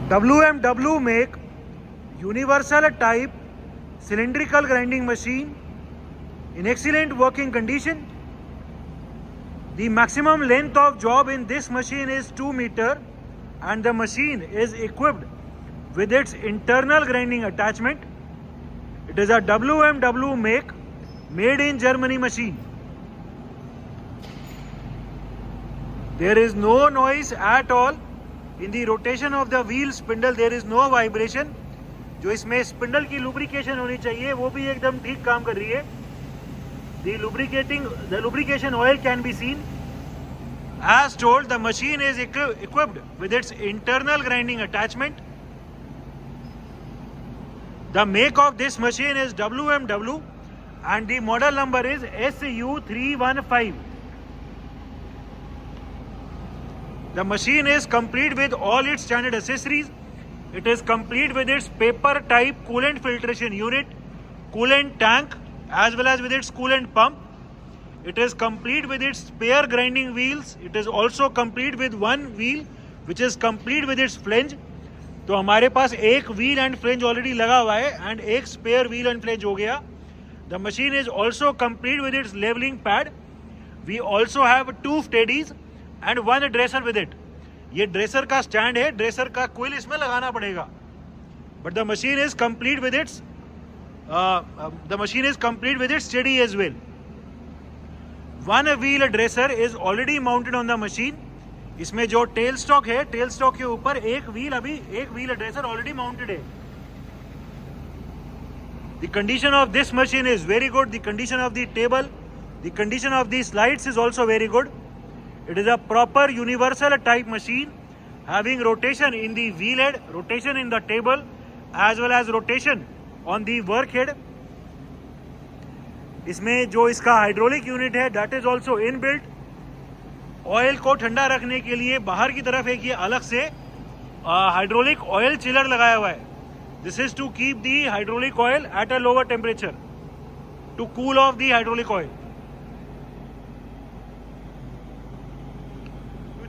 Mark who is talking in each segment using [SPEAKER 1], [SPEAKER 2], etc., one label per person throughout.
[SPEAKER 1] WMW make universal type cylindrical grinding machine in excellent working condition. The maximum length of job in this machine is 2 meter and the machine is equipped with its internal grinding attachment. It is a WMW make, made in Germany machine. There is no noise at all in the rotation of the wheel spindle. There is no vibration. जो इसमें spindle की lubrication होनी चाहिए वो भी एकदम ठीक काम कर रही है. The lubrication oil can be seen. As told, the machine is equipped with its internal grinding attachment. The make of this machine is WMW and the model number is SU315. The machine is complete with all its standard accessories. It is complete with its paper type coolant filtration unit, coolant tank, as well as with its coolant pump. It is complete with its spare grinding wheels. It is also complete with one wheel which is complete with its flange. तो हमारे पास एक wheel and flange already लगा हुआ है and एक spare wheel and flange हो गया. The machine is also complete with its levelling pad. We also have 2 steadies and 1 dresser with it. ये ड्रेसर का स्टैंड है, ड्रेसर का कोयल इसमें लगाना पड़ेगा. But the machine is complete with its steady as well. 1 wheel dresser is already mounted on the machine. इसमें जो tail stock है, टेल स्टॉक के ऊपर एक व्हील ड्रेसर ऑलरेडी माउंटेड है. The condition of this machine is very good. The condition of the table, the condition of the slides is also very good. It is a proper universal type machine having rotation in the wheel head, rotation in the table, as well as rotation on the work head. इसमें जो इसका hydraulic unit है that is also inbuilt. Oil को ठंडा रखने के लिए बाहर की तरफ एक ये अलग से हाइड्रोलिक ऑयल चिलर लगाया हुआ है. This is to keep the hydraulic oil at a lower temperature, to cool off the hydraulic oil.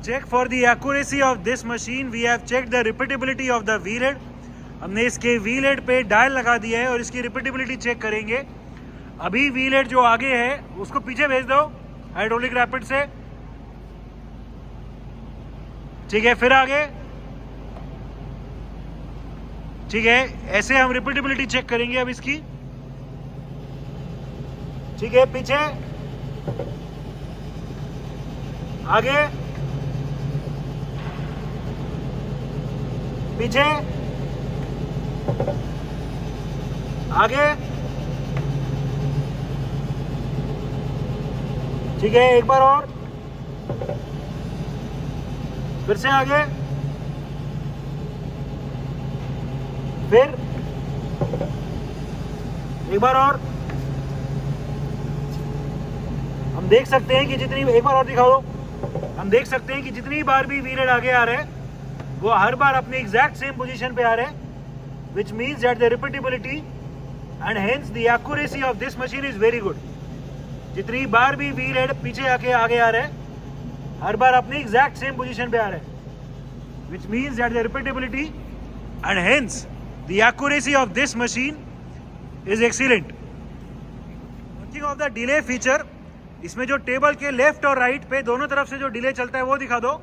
[SPEAKER 1] Check for the accuracy of this machine. We have checked the repeatability of the wheel head. हमने इसके wheel head पे dial लगा दिया है और इसकी repeatability check करेंगे. अभी wheel head जो आगे है उसको पीछे भेज दो हाइड्रोलिक रैपिड से. ठीक है, फिर आगे. ठीक है, ऐसे हम repeatability चेक करेंगे अब इसकी. ठीक है, पीछे, आगे, पीछे, आगे. ठीक है, एक बार और, फिर से आगे, फिर एक बार और. हम देख सकते हैं कि जितनी, एक बार और दिखाओ. हम देख सकते हैं कि जितनी बार भी व्हील हेड आगे आ रहे हैं वो हर बार अपने एग्जैक्ट सेम पोजीशन पे आ रहे हैं, which means that the repeatability and hence the accuracy of this machine is very good. जितनी बार भी व्हील हेड पीछे आके आगे आ रहे हैं हर बार अपने एग्जैक्ट सेम पोजीशन पे आ रहे हैं, which means that the repeatability and hence the accuracy of this machine is excellent. Working of the delay feature, इसमें जो टेबल के लेफ्ट और राइट पे दोनों तरफ से जो डिले चलता है वो दिखा दो.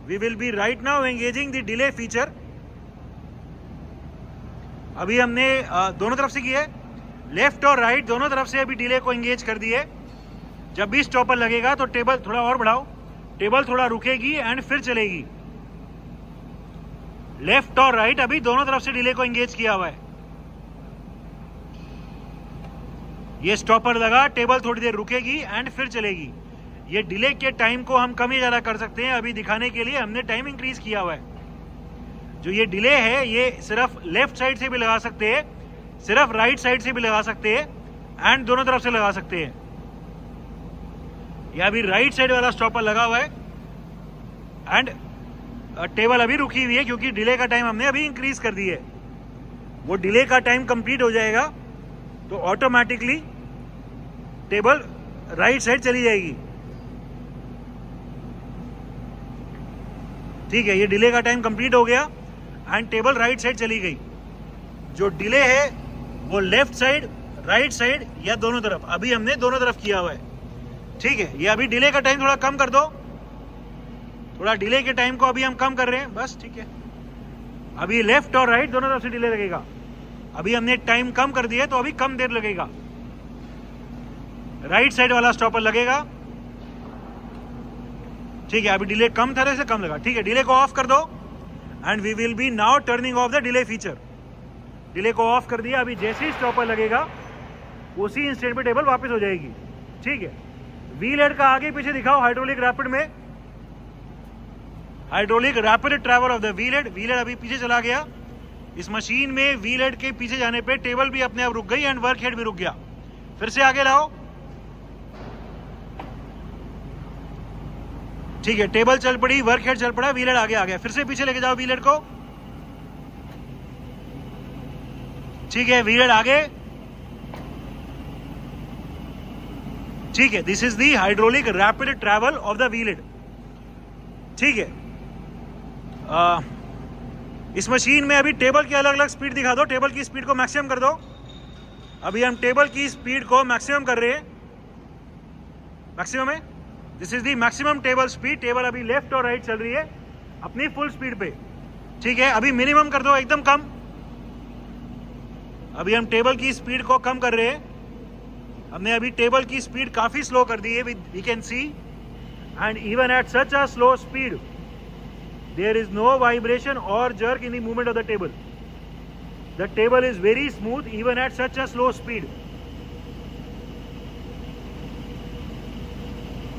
[SPEAKER 1] We will be right now engaging the delay feature. अभी हमने दोनों तरफ से किया है, लेफ्ट और राइट दोनों तरफ से अभी डिले को एंगेज कर दिए. जब भी स्टॉपर लगेगा तो टेबल थोड़ा और बढ़ाओ, टेबल थोड़ा रुकेगी एंड फिर चलेगी. लेफ्ट और राइट अभी दोनों तरफ से डिले को एंगेज किया हुआ है. ये स्टॉपर लगा, टेबल थोड़ी देर रुकेगी एंड फिर चलेगी. ये डिले के टाइम को हम कम या ज़्यादा कर सकते हैं. अभी दिखाने के लिए हमने टाइम इंक्रीज किया हुआ है. जो ये डिले है ये सिर्फ लेफ्ट साइड से भी लगा सकते हैं, सिर्फ राइट साइड से भी लगा सकते हैं एंड दोनों तरफ से लगा सकते हैं. ये अभी राइट साइड वाला स्टॉपर लगा हुआ है एंड टेबल अभी रुकी हुई है क्योंकि डिले का टाइम हमने अभी इंक्रीज कर दी है. वो डिले का टाइम कंप्लीट हो जाएगा तो ऑटोमेटिकली टेबल राइट साइड चली जाएगी. ठीक है, ये डिले का टाइम कंप्लीट हो गया. एंड टेबल राइट साइड चली गई। जो डिले है वो लेफ्ट साइड, राइट साइड या दोनों तरफ, अभी हमने दोनों तरफ किया हुआ है। ठीक है, ये अभी डिले का टाइम थोड़ा कम कर दो, थोड़ा डिले के टाइम को अभी हम कम कर रहे हैं बस। ठीक है, अभी लेफ्ट और राइट दोनों तरफ से डिले लगेगा। अभी हमने टाइम कम कर दिया तो अभी कम देर लगेगा। राइट साइड वाला स्टॉपर लगेगा। ठीक है, अभी डिले कम था, से कम लगा। ठीक है, डिले को ऑफ कर दो and we will be now turning off the delay feature. Delay को ऑफ कर दिया, अभी जैसे ही स्टॉपर लगेगा उसी इंस्टेंट पे टेबल वापस हो जाएगी। ठीक है, व्हील हेड का आगे पीछे दिखाओ हाइड्रोलिक रैपिड में। Hydraulic rapid travel of the wheel head. Wheel head अभी पीछे चला गया। इस मशीन में व्हील हेड के पीछे जाने पे टेबल भी अपने आप रुक गई एंड वर्क हेड भी रुक गया। फिर से आगे लाओ। ठीक है, टेबल चल पड़ी, वर्क हेड चल पड़ा, व्हील हेड आगे आ गया। फिर से पीछे लेके जाओ व्हील हेड को। ठीक है, व्हील हेड आगे। ठीक है, this is the hydraulic rapid travel of the wheel head. ठीक है, इस मशीन में अभी टेबल की अलग अलग स्पीड दिखा दो। टेबल की स्पीड को मैक्सिमम कर दो। अभी हम टेबल की स्पीड को मैक्सिमम कर रहे हैं। मैक्सिमम है, this is the maximum table speed. Table अभी लेफ्ट और राइट चल रही है अपनी फुल स्पीड पे। ठीक है, अभी मिनिमम कर दो, एकदम कम। अभी हम टेबल की स्पीड को कम कर रहे हैं। हमने अभी टेबल की स्पीड काफी स्लो कर दी है, we can see. And even at such a slow speed there is no vibration or jerk in the movement of the table. The table is very smooth even at such a slow speed.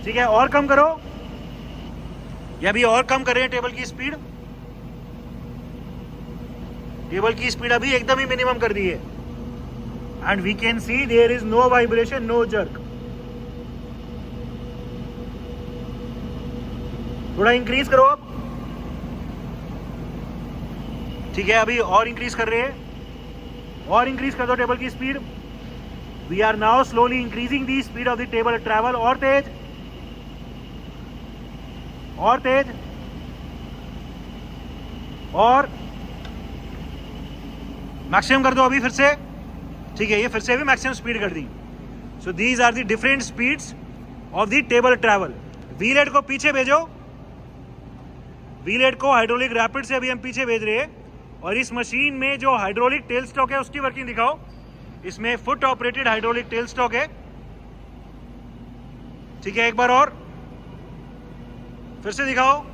[SPEAKER 1] ठीक है, और कम करो। ये अभी और कम कर रहे हैं टेबल की स्पीड। टेबल की स्पीड अभी एकदम ही मिनिमम कर दी है and we can see there is no vibration, no jerk. थोड़ा इंक्रीज करो अब। ठीक है, अभी और इंक्रीज कर रहे हैं, और इंक्रीज कर दो टेबल की speed. We are now slowly increasing the speed of the table travel. और तेज, और तेज, और मैक्सिमम कर दो अभी फिर से। ठीक है, ये फिर से भी मैक्सिमम स्पीड कर दी। So these are the different speeds of the table travel. Wheel head को पीछे भेजो। व्हील हेड को हाइड्रोलिक रैपिड से अभी हम पीछे भेज रहे हैं। और इस मशीन में जो हाइड्रोलिक टेल स्टॉक है उसकी वर्किंग दिखाओ। इसमें foot operated hydraulic tail stock है। ठीक है, एक बार और, फिर से दिखाओ,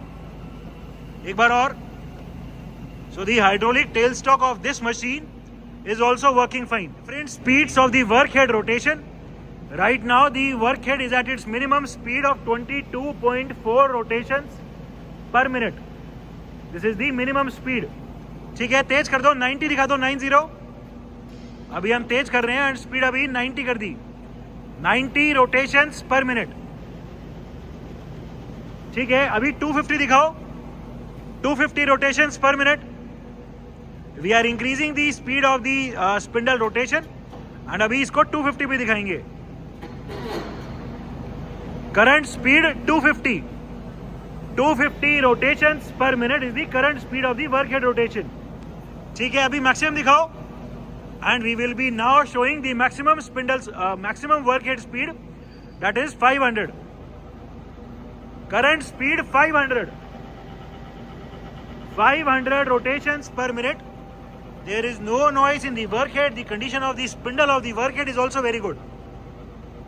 [SPEAKER 1] एक बार और। So the hydraulic tail stock of this machine is also working fine. Different speeds of the work head rotation. Right now the work head is at its minimum speed of 22.4 rotations per minute. This is the minimum speed. ठीक है, तेज कर दो, 90 दिखा दो, 90। अभी हम तेज कर रहे हैं एंड स्पीड अभी 90 कर दी, 90 रोटेशंस पर मिनट। ठीक है, अभी 250 दिखाओ, 250 rotations per minute. We are increasing the speed of the spindle rotation and अभी इसको 250 पे दिखाएंगे। Current speed 250 rotations per minute is the current speed of the work head rotation. ठीक है, अभी मैक्सिमम दिखाओ and we will be now showing the maximum spindles maximum work head speed, that is 500। Current speed 500 rotations per minute. There is no noise in the work head. The condition of the spindle of the work head is also very good.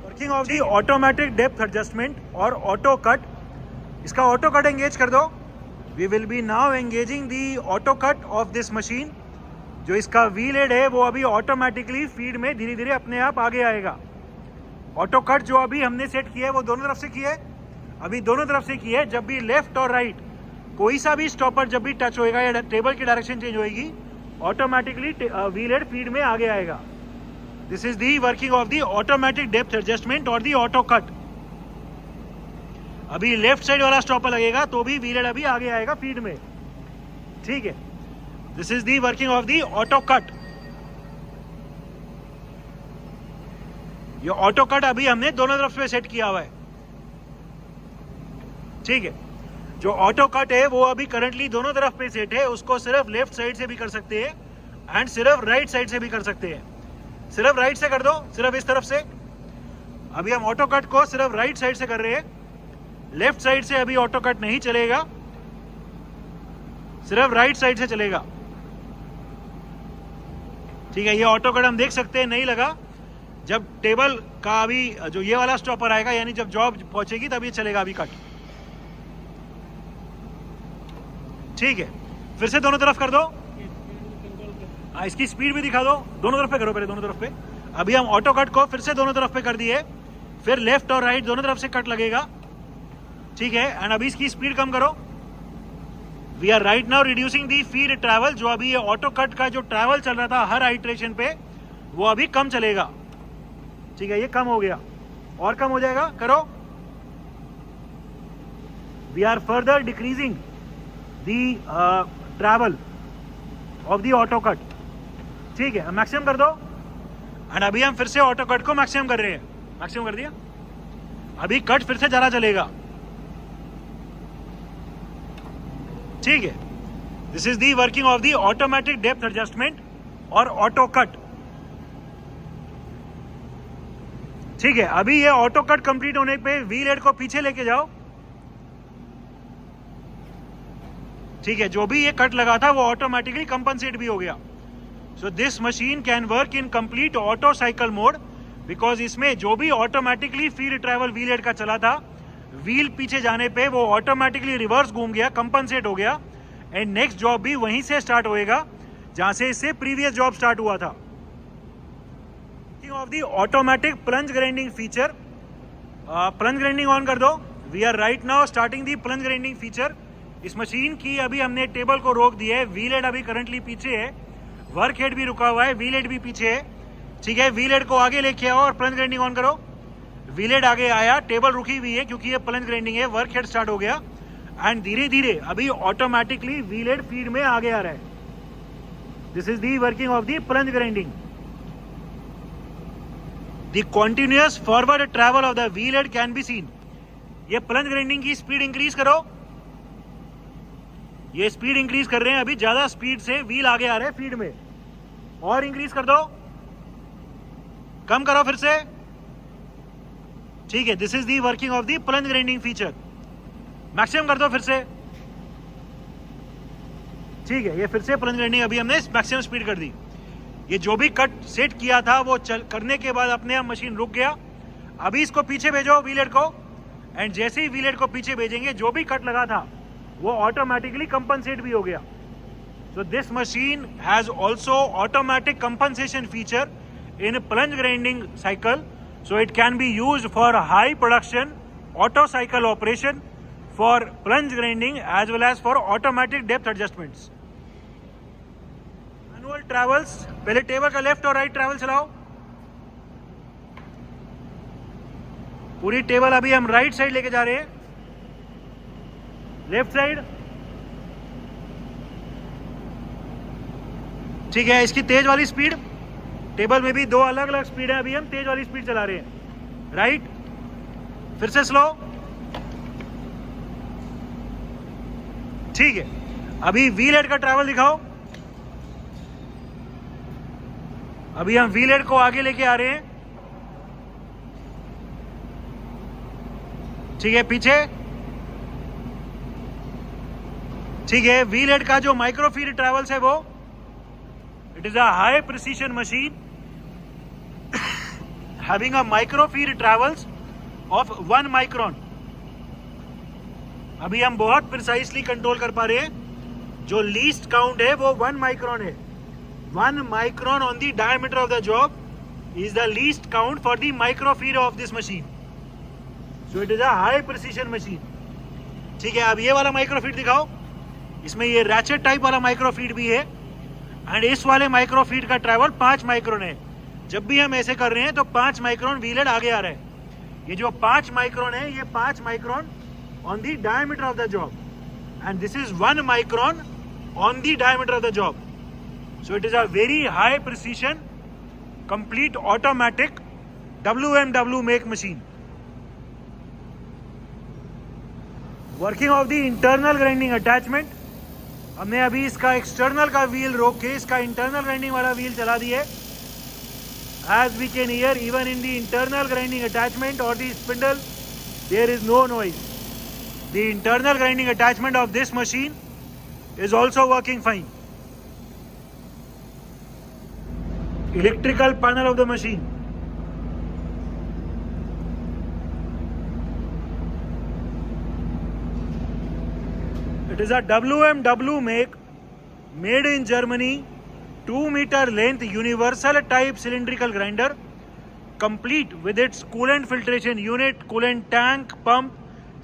[SPEAKER 1] Working of the automatic depth adjustment or auto cut. इसका auto cut engage कर दो। We will be now engaging the auto cut of this machine. जो इसका wheel head है वो अभी automatically feed में धीरे धीरे अपने आप आगे आएगा। ऑटो कट जो अभी हमने सेट किया है वो दोनों तरफ से किया है, अभी दोनों तरफ से किया है। जब भी लेफ्ट और राइट कोई सा भी स्टॉपर जब भी टच होएगा या टेबल की डायरेक्शन चेंज होएगी, ऑटोमेटिकली व्हील हेड फीड में आगे आएगा। This is the working of the automatic depth adjustment और दी ऑटो कट। अभी लेफ्ट साइड वाला स्टॉपर लगेगा तो भी व्हील हेड अभी आगे आएगा फीड में। ठीक है, this is the working of the auto cut. ये ऑटो कट अभी हमने दोनों तरफ से सेट किया हुआ है। ठीक है, जो ऑटो कट है वो अभी करंटली दोनों तरफ पे सेट है, उसको सिर्फ लेफ्ट साइड से भी कर सकते हैं एंड सिर्फ राइट साइड से भी कर सकते हैं। सिर्फ राइट से कर दो, सिर्फ इस तरफ से। अभी हम ऑटो कट को सिर्फ राइट साइड से कर रहे हैं, लेफ्ट साइड से अभी ऑटो कट नहीं चलेगा, सिर्फ राइट साइड से चलेगा। ठीक है, ये ऑटो कट हम देख सकते हैं नहीं लगा। जब टेबल का अभी जो ये वाला स्टॉपर आएगा, यानी जब जॉब पहुंचेगी तब ये चलेगा अभी कट। ठीक है, फिर से दोनों तरफ कर दो। इसकी स्पीड भी दिखा दो, दोनों तरफ पे करो, पहले दोनों तरफ पे। अभी हम ऑटो कट को फिर से दोनों तरफ पे कर दिए, फिर लेफ्ट और राइट दोनों तरफ से कट लगेगा। ठीक है, एंड अभी इसकी स्पीड कम करो। We are right now reducing the feed travel. जो अभी ये ऑटो कट का जो ट्रैवल चल रहा था हर आइट्रेशन पे, वो अभी कम चलेगा। ठीक है, ये कम हो गया, और कम हो जाएगा, करो। We are further decreasing the travel of the auto cut. ठीक है, मैक्सिमम कर दो। एंड अभी हम फिर से ऑटो कट को मैक्सिमम कर रहे हैं। मैक्सिमम कर दिया, अभी कट फिर से ज्यादा चलेगा। ठीक है, this is the working of the automatic depth adjustment और ऑटो कट। ठीक है, अभी ये ऑटो कट कंप्लीट होने पे व्हील हेड को पीछे लेके जाओ। ठीक है, जो भी ये कट लगा था वो ऑटोमेटिकली कंपनसेट भी हो गया। So this machine can work in complete auto cycle mode, because इसमें जो भी automatically feed travel wheel head का चला था, व्हील पीछे जाने पे वो ऑटोमेटिकली रिवर्स घूम गया, कंपनसेट हो गया, एंड नेक्स्ट जॉब भी वहीं से स्टार्ट होएगा जहां से इससे प्रीवियस जॉब स्टार्ट हुआ था। Off the automatic plunge grinding feature, plunge grinding on कर दो। We are right now starting the plunge grinding feature. इस मशीन की अभी हमने टेबल को रोक दिया है, व्हील हेड अभी करंटली पीछे है, वर्क हेड भी रुका हुआ है, व्हील हेड भी पीछे है। ठीक है, व्हील हेड को आगे लेके आओ और प्लंज ग्राइंडिंग ऑन करो। व्हील हेड आगे आया, टेबल रुकी हुई है क्योंकि ये प्लंज ग्राइंडिंग है, वर्क हेड स्टार्ट हो गया, एंड धीरे धीरे अभी ऑटोमेटिकली व्हील हेड फीड में आगे आ रहा है। This is the working of the plunge grinding. The continuous forward travel of the wheel head can be seen। ये प्लंज ग्राइंडिंग की स्पीड इंक्रीज करो, ये स्पीड इंक्रीज कर रहे हैं, अभी ज्यादा स्पीड से व्हील आगे आ रहे हैं फीड में, और इंक्रीज कर दो, कम करो फिर से। ठीक है, this is the working of the plunge grinding feature. Maximum कर दो फिर से। ठीक है, ये फिर से प्लंज ग्राइंडिंग अभी हमने मैक्सिमम स्पीड कर दी। ये जो भी कट सेट किया था वो करने के बाद अपने आप मशीन रुक गया। अभी इसको पीछे भेजो व्हील हेड को, एंड जैसे ही व्हील हेड को पीछे भेजेंगे जो भी कट लगा था वो ऑटोमेटिकली कंपनसेट भी हो गया। So this machine has also automatic compensation feature in plunge grinding cycle, so it can be used for high production auto cycle operation for plunge grinding as well as for automatic depth adjustments. Manual travels, पहले table का left और right travel चलाओ। पूरी table अभी हम right side लेके जा रहे हैं, लेफ्ट साइड। ठीक है, इसकी तेज वाली स्पीड, टेबल में भी दो अलग अलग स्पीड है, अभी हम तेज वाली स्पीड चला रहे हैं। राइट, फिर से स्लो। ठीक है, अभी व्हील हेड का ट्रैवल दिखाओ। अभी हम व्हील हेड को आगे लेके आ रहे हैं। ठीक है, पीछे। ठीक है, व्हील हेड का जो माइक्रोफीड ट्रैवल्स है वो, it is a high precision machine having a microfeed travels of 1 micron. अभी हम बहुत प्रिसाइसली कंट्रोल कर पा रहे हैं। जो लीस्ट काउंट है वो 1 माइक्रोन है। 1 micron on the diameter of the job is the least count for the microfeed of this machine. So it is a high precision machine. ठीक है, अब ये वाला माइक्रोफीड दिखाओ। इसमें ये रैचेट टाइप वाला माइक्रोफीड भी है, एंड इस वाले माइक्रोफीड का ट्रैवल 5 माइक्रोन है। जब भी हम ऐसे कर रहे हैं तो 5 माइक्रोन व्हील हेड आगे आ रहा है। ये जो 5 माइक्रोन है, ये 5 micron on the diameter of the job, and this is 1 micron on the diameter of the job. So it is a very high precision, complete automatic WMW make machine. Working of the internal grinding attachment. हमने अभी इसका external का wheel रोक के इसका internal grinding वाला wheel चला दिया है। As we can hear, even in the internal grinding attachment or the spindle, there is no noise. The internal grinding attachment of this machine is also working fine. Electrical panel of the machine. It is a WMW make, made in Germany, 2-meter length universal type cylindrical grinder, complete with its coolant filtration unit, coolant tank, pump,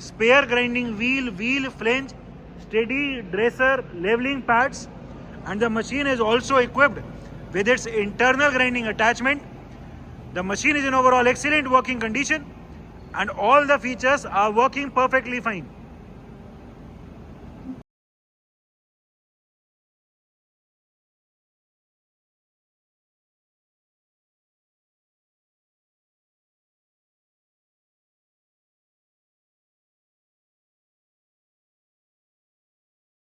[SPEAKER 1] spare grinding wheel, wheel flange, steady dresser, leveling pads, and the machine is also equipped with its internal grinding attachment. The machine is in overall excellent working condition and all the features are working perfectly fine.